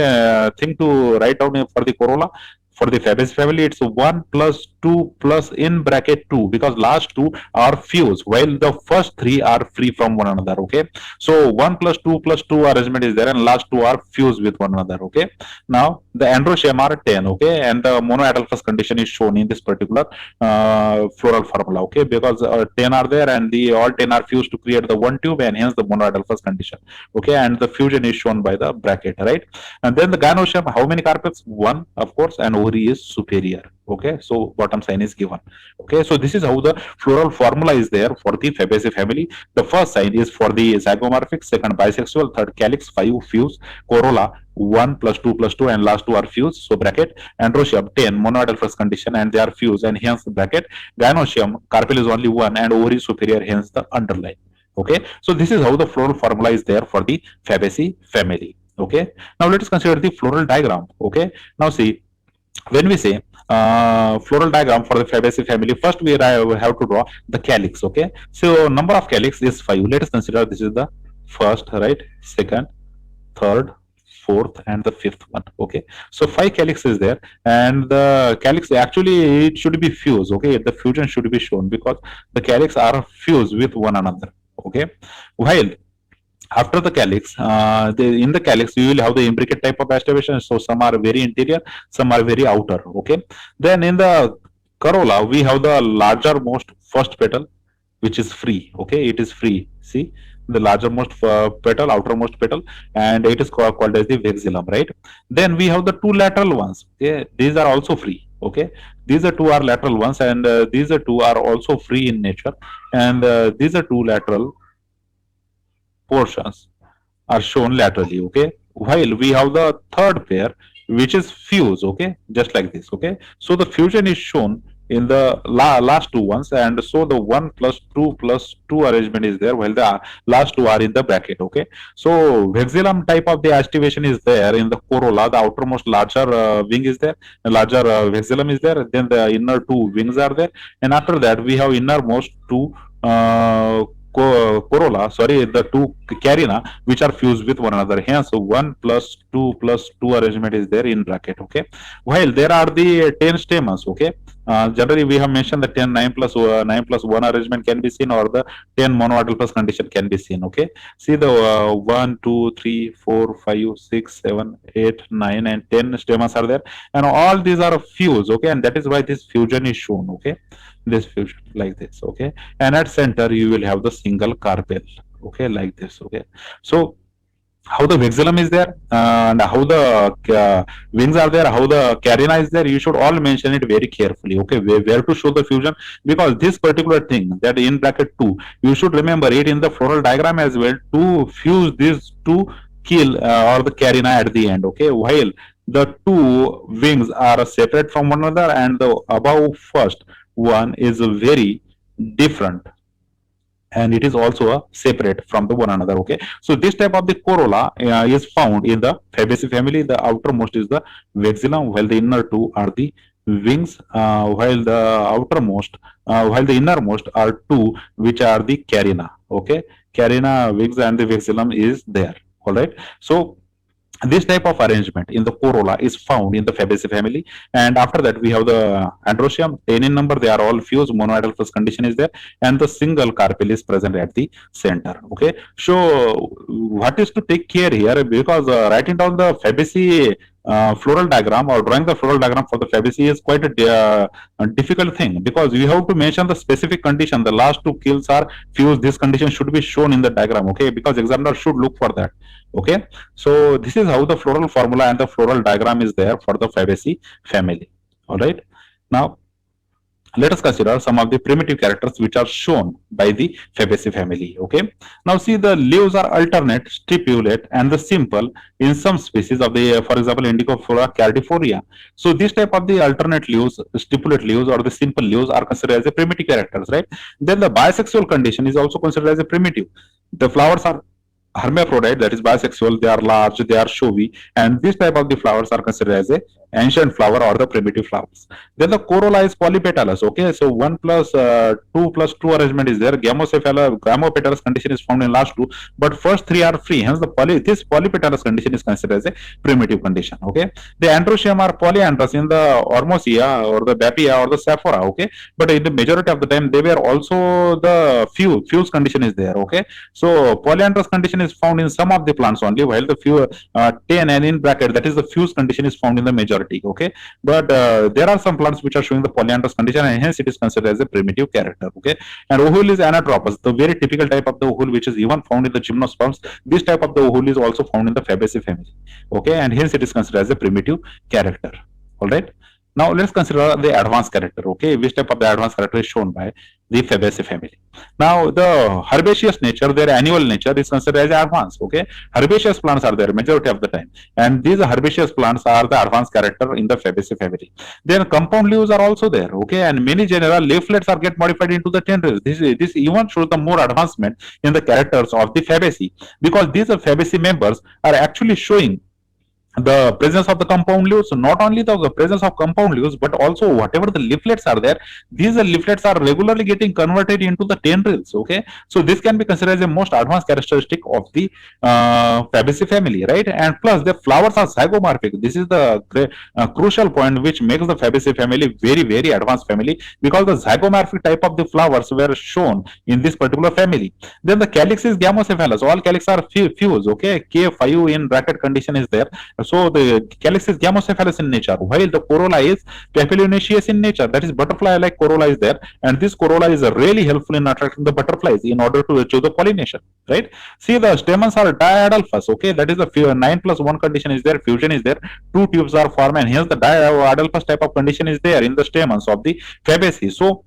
thing to write down for the corolla? For the Fabaceae family, it's 1 plus 2 plus in bracket 2, because last two are fused while the first three are free from one another. Okay, so 1 plus 2 arrangement is there, and last two are fused with one another. Okay, now the androecium are 10. Okay, and the monoadelphous condition is shown in this particular floral formula. Okay, because 10 are there, and the all 10 are fused to create the one tube, and hence the monoadelphous condition. Okay, and the fusion is shown by the bracket, right? And then the gynoecium, how many carpels? One, of course, and ovary is superior. Okay, so bottom sign is given. Okay, so this is how the floral formula is there for the Fabaceae family. The first sign is for the zygomorphic, second bisexual, third calyx, 5 fuse, corolla 1 plus 2 plus 2, and last two are fused. So bracket androecium 10 monoadelphous condition, and they are fused, and hence bracket gynoecium carpel is only one, and ovary superior, hence the underline. Okay, so this is how the floral formula is there for the Fabaceae family. Okay, now let us consider the floral diagram. Okay, now see, when we say floral diagram for the Fabaceae family, first we have to draw the calyx. Okay, so number of calyx is 5. Let us consider this is the first, right, second, third, fourth, and the fifth one. Okay, so 5 calyx is there, and the calyx actually it should be fused. Okay, the fusion should be shown because the calyx are fused with one another. Okay, while after the calyx, in the calyx you will have the imbricate type of aestivation. So some are very interior, some are very outer. Okay, then in the corolla we have the larger most first petal, which is free. Okay, it is free. See the largermost petal, outermost petal, and it is called as the vexillum, right? Then we have the two lateral ones. Okay, these are also free. Okay, these are two are lateral ones, and these are two are also free in nature, and these are two lateral portions are shown laterally. Okay, while we have the third pair which is fuse. Okay, just like this. Okay, so the fusion is shown in the last two ones, and so the 1 plus 2 plus 2 arrangement is there, while the last two are in the bracket. Okay, so vexillum type of the aestivation is there in the corolla. The outermost larger wing is there, the larger vexillum is there, then the inner two wings are there, and after that we have innermost two corolla, sorry, the two carina, which are fused with one another. Hence, 1 plus 2 arrangement is there in bracket. Okay, while there are the 10 stamens. Okay, generally we have mentioned the 10 9 plus 1 arrangement can be seen, or the 10 monoadelphous condition can be seen. Okay, see the 1 2 3 4 5 6 7 8 9 and 10 stamens are there, and all these are fused. Okay, and that is why this fusion is shown. Okay, this fusion like this. Okay, and at center you will have the single carpel. Okay, like this. Okay, so how the vexillum is there, and how the wings are there, how the carina is there, you should all mention it very carefully. Okay, where to show the fusion, because this particular thing, that in bracket 2, you should remember it in the floral diagram as well, to fuse these two kill or the carina at the end. Okay, while the two wings are separate from one another, and the above first one is very different, and it is also a separate from the one another. Okay, so this type of the corolla is found in the Fabaceae family. The outermost is the vexillum, while the inner two are the wings, while the outermost while the innermost are two, which are the carina. Okay, carina, wings, and the vexillum is there. All right, so this type of arrangement in the corolla is found in the Fabaceae family. And after that we have the androecium, 10 in number, they are all fused, monoadelphous condition is there, and the single carpel is present at the center. Okay, so what is to take care here, because writing down the Fabaceae floral diagram or drawing the floral diagram for the Fabaceae is quite a difficult thing, because you have to mention the specific condition. The last two kills are fused. This condition should be shown in the diagram, okay? Because examiner should look for that, okay? So this is how the floral formula and the floral diagram is there for the Fabaceae family. All right. Now let us consider some of the primitive characters which are shown by the Fabaceae family. Okay. Now see, the leaves are alternate, stipulate, and the simple in some species of the, for example, Indicoflora cardifolia. So this type of the alternate leaves, stipulate leaves, or the simple leaves are considered as a primitive characters, right? Then the bisexual condition is also considered as a primitive. The flowers are hermaphrodite, that is bisexual. They are large, they are showy, and this type of the flowers are considered as a ancient flower or the primitive flowers. Then the corolla is polypetalous. Okay, so 1 plus 2 plus 2 arrangement is there. Gamopetalous condition is found in last two, but first three are free. Hence, this polypetalous condition is considered as a primitive condition. Okay, the androecium are polyandrous in the Ormosia or the Bapia or the Saphora. Okay, but in the majority of the time they were also the fuse condition is there. Okay, so polyandrous condition is found in some of the plants only, while the few 10 and in bracket, that is the fuse condition, is found in the majority. Okay, but there are some plants which are showing the polyandrous condition, and hence it is considered as a primitive character. Okay, and ohul is anatropous, the very typical type of the ohul which is even found in the gymnosperms. This type of the ohul is also found in the Fabaceae family. Okay, and hence it is considered as a primitive character. All right. Now let's consider the advanced character. Okay, which type of the advanced character is shown by the Fabaceae family. Now the herbaceous nature, their annual nature, is considered as advanced. Okay, herbaceous plants are there majority of the time, and these herbaceous plants are the advanced character in the Fabaceae family. Then compound leaves are also there. Okay, and many genera leaflets are get modified into the tendrils. This even shows the more advancement in the characters of the Fabaceae, because these Fabaceae members are actually showing the presence of the compound leaves. So not only the presence of compound leaves, but also whatever the leaflets are there, these leaflets are regularly getting converted into the tendrils. Okay, so this can be considered as the most advanced characteristic of the Fabaceae family, right? And plus the flowers are zygomorphic. This is the crucial point which makes the Fabaceae family very advanced family, because the zygomorphic type of the flowers were shown in this particular family. Then the calyx is gamocephalous. All calyx are fused. Okay, K5 in bracket condition is there. So the calyx is gamocephalous in nature, while the corolla is papilionaceous in nature. That is, butterfly-like corolla is there, and this corolla is really helpful in attracting the butterflies in order to achieve the pollination. Right? See, the stamens are diadelphous. Okay, that is the 9+1 condition is there. Fusion is there. Two tubes are formed, and hence the diadelphous type of condition is there in the stamens of the Fabaceae. So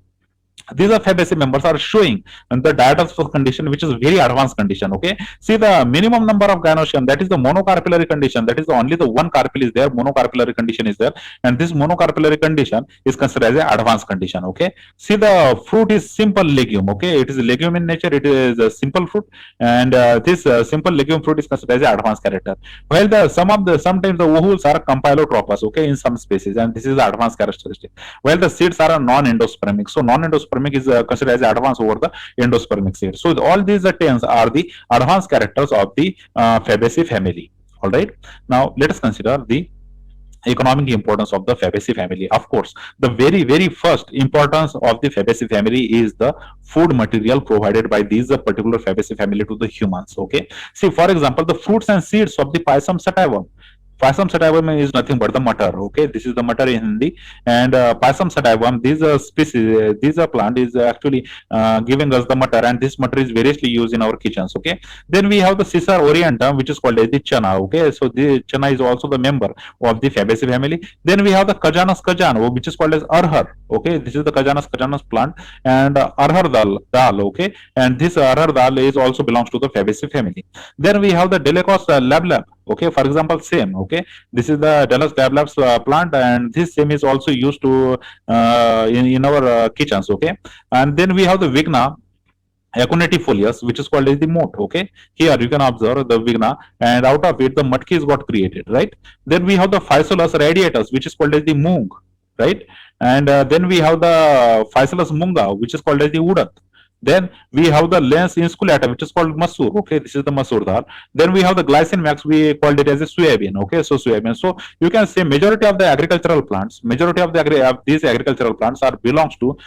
these are Fabaceae members are showing the diadelphous condition, which is very advanced condition. Okay, see, the minimum number of gynoecium, that is the monocarpillary condition, that is the only the one carpel is there, monocarpillary condition is there, and this monocarpillary condition is considered as an advanced condition. Okay, see, the fruit is simple legume. Okay, it is a legume in nature, it is a simple fruit, and this simple legume fruit is considered as an advanced character, while the sometimes the ovules are compilotropous. Okay, in some species, and this is the advanced characteristic, while the seeds are non-endospermic. So non-endospermic is considered as advanced over the endospermic seed. So all these 10 are the advanced characters of the Fabaceae family. All right. Now let us consider the economic importance of the Fabaceae family. Of course, the very first importance of the Fabaceae family is the food material provided by these particular Fabaceae family to the humans. Okay. See, for example, the fruits and seeds of the Pisum sativum. Pisum sativum is nothing but the mutter. Okay, this is the mutter in Hindi, and Pisum sativum, these species, these plant is actually giving us the mutter, and this mutter is variously used in our kitchens. Okay, then we have the Cicer orientum, which is called as the chana. Okay, so the chana is also the member of the Fabaceae family. Then we have the Cajanus cajan, which is called as arhar. Okay, this is the Cajanus cajanus plant, and arhar dal. Okay, and this arhar dal is also belongs to the Fabaceae family. Then we have the Dolichos lablab. Okay, for example, same. Okay, this is the Dolichos lablab plant, and this same is also used to in our kitchens. Okay, and then we have the Vigna acunatifolius, which is called as the moat. Okay, here you can observe the Vigna, and out of it the mutkis got created, right? Then we have the Physolus radiatus, which is called as the moong, right? And then we have the Physolus munga, which is called as the udat. Then we have the lens insculata, which is called masoor. Okay, this is the masoor dal. Then we have the glycine max. We called it as a soybean. Okay, so soybean. So you can say majority of the agricultural plants, majority of of these agricultural plants are belongs to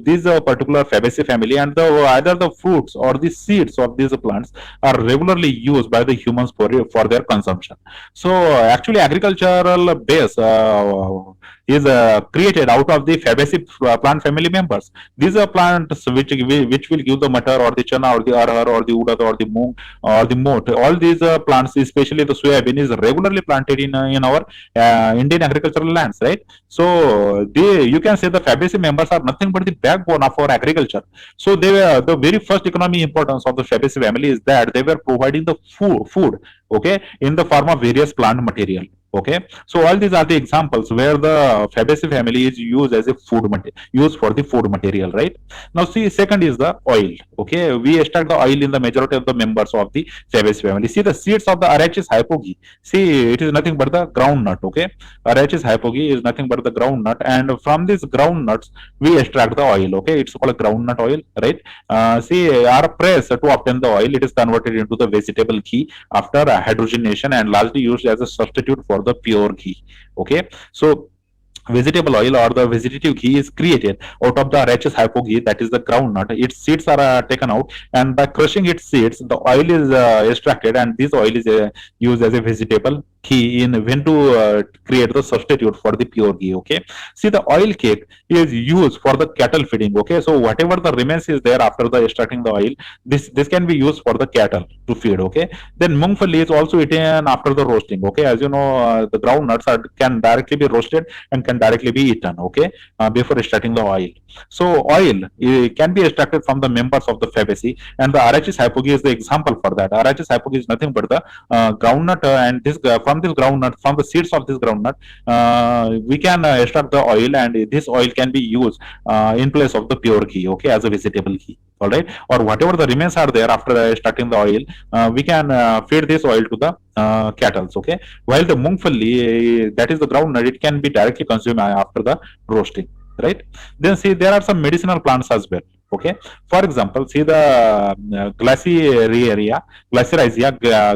this particular Fabaceae family, and the either the fruits or the seeds of these plants are regularly used by the humans for their consumption. So actually, agricultural base is created out of the Fabaceae plant family members. These are plants which will give the matar or the chana or the arhar or the urad or the moong or the moat. All these plants, especially the soybean, is regularly planted in our Indian agricultural lands, right? So you can say the Fabaceae members are nothing but the backbone of our agriculture. So they were the very first economic importance of the Fabaceae family is that they were providing the food, okay, in the form of various plant material. Okay, so all these are the examples where the Fabaceae family is used as a used for the food material, right? Now see, second is the oil. Okay, we extract the oil in the majority of the members of the Fabaceae family. See the seeds of the Arachis hypogea. See, it is nothing but the groundnut. Okay, Arachis hypogea is nothing but the groundnut, and from these groundnuts we extract the oil. Okay, it's called a groundnut oil, right? See, our press to obtain the oil, it is converted into the vegetable ghee after hydrogenation and largely used as a substitute for the pure ghee. Okay, so vegetable oil or the vegetative ghee is created out of the Arachis hypogea, that is the groundnut. Its seeds are taken out, and by crushing its seeds, the oil is extracted, and this oil is used as a vegetable ghee in when to create the substitute for the pure ghee. Okay, see the oil cake is used for the cattle feeding. Okay, so whatever the remains is there after the extracting the oil, this can be used for the cattle to feed. Okay, then mungfali is also eaten after the roasting. Okay, as you know, the groundnuts can directly be roasted and can directly be eaten, okay, before extracting the oil. So oil can be extracted from the members of the Fabaceae, and the Arachis hypogea is the example for that. Arachis hypogea is nothing but the groundnut, and this from this groundnut, from the seeds of this groundnut, we can extract the oil, and this oil can be used in place of the pure ghee, okay, as a vegetable ghee. All right, or whatever the remains are there after extracting the oil, we can feed this oil to the cattle. Okay, while the mungfali, that is the groundnut, it can be directly consumed after the roasting, right? Then see, there are some medicinal plants as well. Okay, for example, see the Glycyrrhizia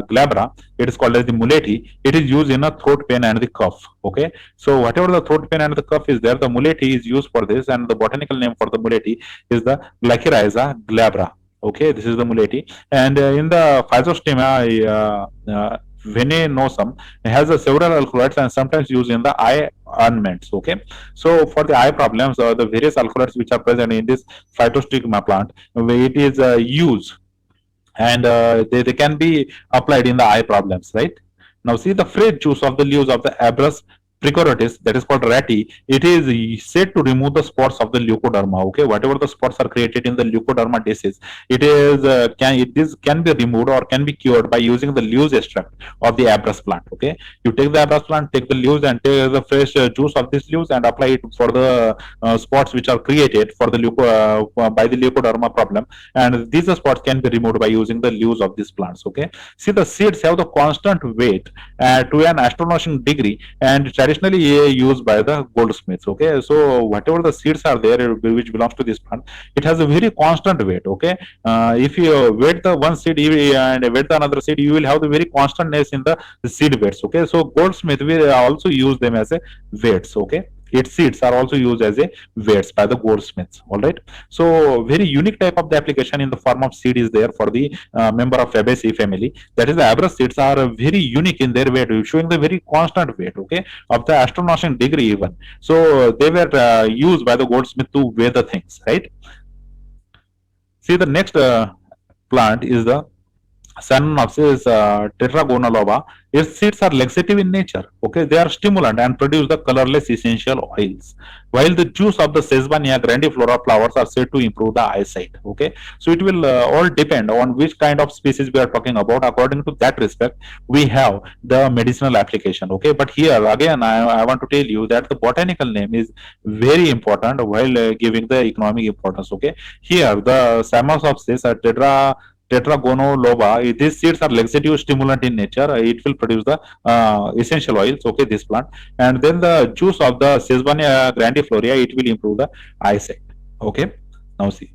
glabra, it is called as the muletti. It is used in a throat pain and the cough. Okay, so whatever the throat pain and the cough is there, the muletti is used for this, and the botanical name for the muletti is the Glycyrrhiza glabra. Okay, this is the muletti, and in the Physostemma venenosum has several alkaloids and sometimes used in the eye ornaments. Okay, so for the eye problems, the various alkaloids which are present in this Phytostigma plant, it is used, and they can be applied in the eye problems, right? Now see the fresh juice of the leaves of the Abrus precoratis, that is called ratty. It is said to remove the spots of the leucoderma. Okay, whatever the spots are created in the leucoderma disease, it can be removed or can be cured by using the leaves extract of the Abrus plant. Okay, you take the Abrus plant, take the leaves, and take the fresh juice of these leaves and apply it for the spots which are created for the by the leucoderma problem, and these spots can be removed by using the leaves of these plants. Okay, see the seeds have the constant weight to an astonishing degree, and traditionally used by the goldsmiths. Okay, so whatever the seeds are there which belongs to this plant, it has a very constant weight. Okay, if you weight the one seed and weight the another seed, you will have the very constantness in the seed weights. Okay, so goldsmith will also use them as a weights. Okay, its seeds are also used as a weights by the goldsmiths. All right, so very unique type of the application in the form of seed is there for the member of Fabaceae family, that is the Abrus seeds are very unique in their weight, showing the very constant weight, okay, of the astonishing degree even. So they were used by the goldsmith to weigh the things, right? See the next plant is the Solenopsis tetragonaloba. Its seeds are laxative in nature. Okay, they are stimulant and produce the colorless essential oils. While the juice of the Sesbania grandiflora flowers are said to improve the eyesight. Okay, so it will all depend on which kind of species we are talking about. According to that respect, we have the medicinal application. Okay, but here again, I want to tell you that the botanical name is very important while giving the economic importance. Okay, here the Samosopsis tetragonoloba, these seeds are laxative stimulant in nature. It will produce the essential oils. Okay, this plant, and then the juice of the Sesbania grandiflora, it will improve the eyesight. Okay, now see.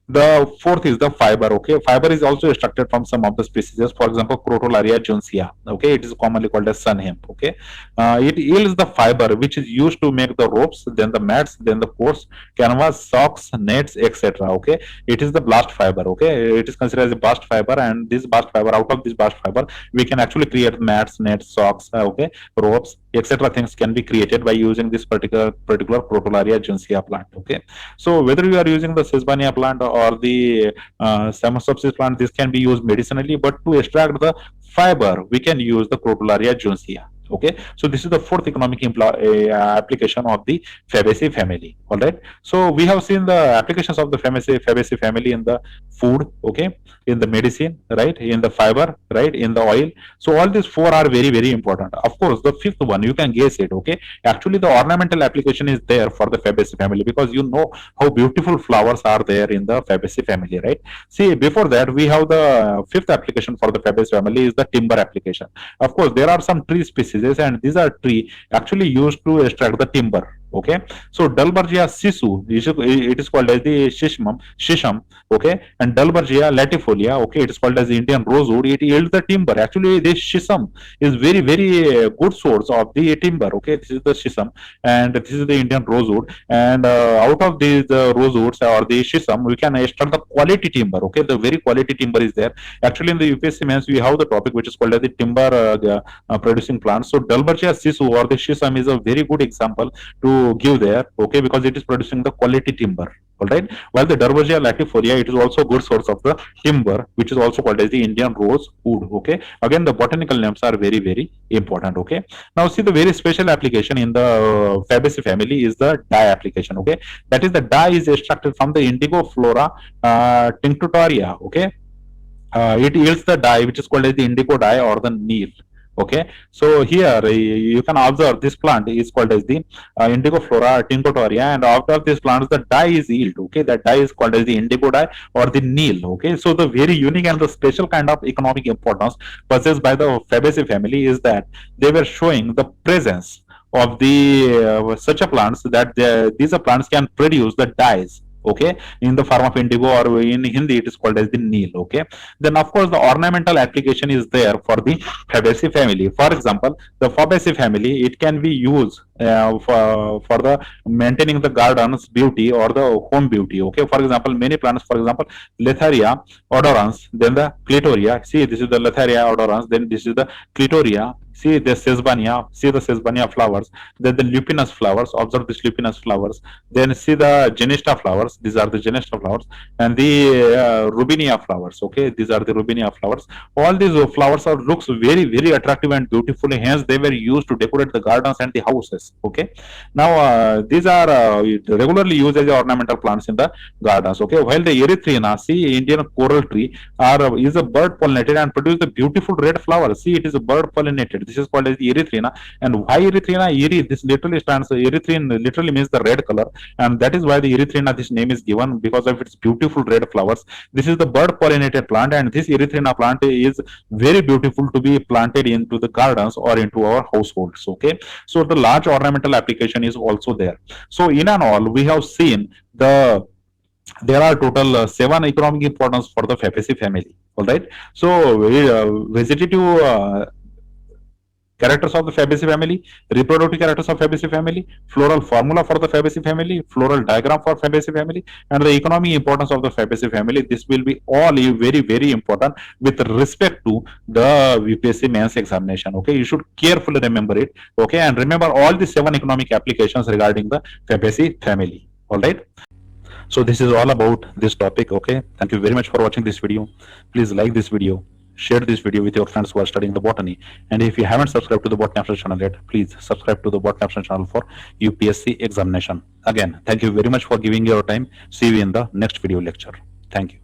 The fourth is the fiber. Okay, fiber is also extracted from some of the species. For example, Crotalaria jonesea. Okay, it is commonly called as sun hemp. Okay, it yields the fiber which is used to make the ropes, then the mats, then the coats, canvas, socks, nets, etc. Okay, it is the blast fiber. Okay, it is considered as a bast fiber, and this bast fiber, out of this bast fiber, we can actually create mats, nets, socks. Okay, ropes, etc. Things can be created by using this particular Crotalaria jonesea plant. Okay, so whether you are using the Sesbania plant or the Samosopsis plant, this can be used medicinally, but to extract the fiber, we can use the Crotalaria jonesea. Okay, so this is the fourth economic application of the Fabaceae family. All right, so we have seen the applications of the Fabaceae family in the food, okay, in the medicine, right, in the fiber, right, in the oil. So all these four are very, very important. Of course, the fifth one, you can guess it. Okay, actually the ornamental application is there for the Fabaceae family, because you know how beautiful flowers are there in the Fabaceae family, right? See, before that, we have the fifth application for the Fabaceae family is the timber application. Of course, there are some tree species, and these are tree actually used to extract the timber. Okay, so Dalbergia sisu, it is called as the shisham, okay, and Dalbergia latifolia, okay, it is called as the Indian rosewood. It yields the timber. Actually, this shisham is very, very good source of the timber. Okay, this is the shisham, and this is the Indian rosewood. And out of these rosewoods or the shisham, we can extract the quality timber. Okay, the very quality timber is there. Actually, in the UPSC mains, we have the topic which is called as the timber producing plants. So Dalbergia sisu or the shisham is a very good example to give there, okay, because it is producing the quality timber. All right, while the Dalbergia latifolia, it is also a good source of the timber, which is also called as the Indian rose wood. Okay, again the botanical names are very, very important. Okay, now see, the very special application in the Fabaceae family is the dye application. Okay, that is, the dye is extracted from the indigo flora tinctoria. Okay, it yields the dye which is called as the indigo dye or the neil. Okay, so here you can observe this plant is called as the indigo flora tinctoria, and after this plant the dye is yield. Okay, that dye is called as the indigo dye or the neil. Okay, so the very unique and the special kind of economic importance possessed by the Fabaceae family is that they were showing the presence of the such a plants that these plants can produce the dyes, okay, in the form of indigo, or in Hindi it is called as the neil. Okay, then of course the ornamental application is there for the Fabaceae family. For example, the Fabaceae family, it can be used for the maintaining the garden's beauty or the home beauty. Okay, for example, many plants, for example, Letharia odorans, then the clitoria. See, this is the Letharia odorans, then this is the clitoria. See the Sesbania, see the Sesbania flowers, then the lupinous flowers, observe these lupinous flowers, then see the Genista flowers, these are the Genista flowers, and the Rubinia flowers. Okay, these are the Rubinia flowers. All these flowers are looks very, very attractive and beautiful, hence they were used to decorate the gardens and the houses. Okay, now these are regularly used as ornamental plants in the gardens. Okay, while the Erythrina, see, Indian coral tree, is a bird pollinated and produce the beautiful red flowers. See, it is a bird pollinated. This is called as the Erythrina. And why Erythrina? This literally stands, Erythrine literally means the red color, and that is why the Erythrina, this name is given, because of its beautiful red flowers. This is the bird pollinated plant, and this Erythrina plant is very beautiful to be planted into the gardens or into our households. Okay, so the large ornamental application is also there. So in and all, we have seen there are total 7 economic importance for the Fabaceae family. All right, so vegetative characters of the Fabaceae family, reproductive characters of Fabaceae family, floral formula for the Fabaceae family, floral diagram for Fabaceae family, and the economic importance of the Fabaceae family. This will be all very, very important with respect to the UPSC mains examination. Okay, you should carefully remember it. Okay, and remember all the 7 economic applications regarding the Fabaceae family. All right. So this is all about this topic. Okay, thank you very much for watching this video. Please like this video, share this video with your friends who are studying the botany, and if you haven't subscribed to the Botany After channel yet, please subscribe to the Botany After channel for UPSC examination. Again, thank you very much for giving your time. See you in the next video lecture. Thank you.